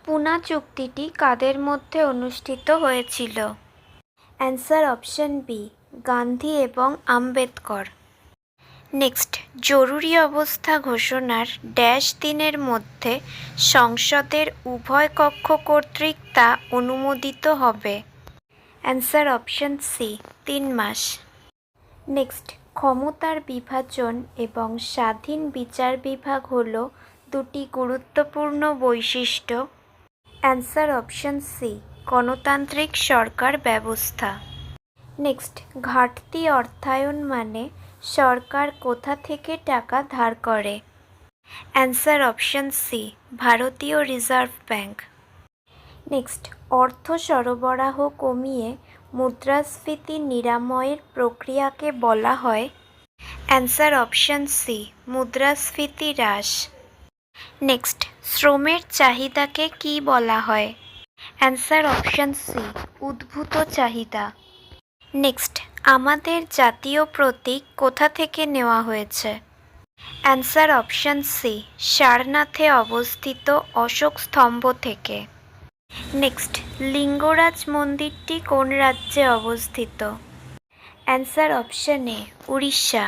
পুনা চুক্তিটি কাদের মধ্যে অনুষ্ঠিত হয়েছিল? অ্যান্সার অপশন বি, গান্ধী এবং আম্বেদকর। নেক্সট, জরুরি অবস্থা ঘোষণার ড্যাশ দিনের মধ্যে সংসদের উভয় কক্ষ কর্তৃক তা অনুমোদিত হবে? অ্যান্সার অপশন সি, 3 মাস। নেক্সট, ক্ষমতার বিভাজন এবং স্বাধীন বিচার বিভাগ হল দুটি গুরুত্বপূর্ণ বৈশিষ্ট্য। অ্যান্সার অপশন সি, গণতান্ত্রিক সরকার ব্যবস্থা। নেক্সট, ঘাটতি অর্থায়ন মানে সরকার কোথা থেকে টাকা ধার করে? অ্যান্সার অপশন সি, ভারতীয় রিজার্ভ ব্যাংক। নেক্সট, অর্থ সরবরাহ কমিয়ে মুদ্রাস্ফীতি নিরাময়ের প্রক্রিয়াকে বলা হয়? অ্যান্সার অপশন সি, মুদ্রাস্ফীতি হ্রাস। নেক্সট, শ্রমের চাহিদাকে কি বলা হয়? অ্যান্সার অপশন সি, উদ্ভূত চাহিদা। নেক্সট, আমাদের জাতীয় প্রতীক কোথা থেকে নেওয়া হয়েছে? অ্যান্সার অপশন সি, সারনাথে অবস্থিত অশোক স্তম্ভ থেকে। নেক্সট, লিঙ্গরাজ মন্দিরটি কোন রাজ্যে অবস্থিত? Answer option A, Orissa.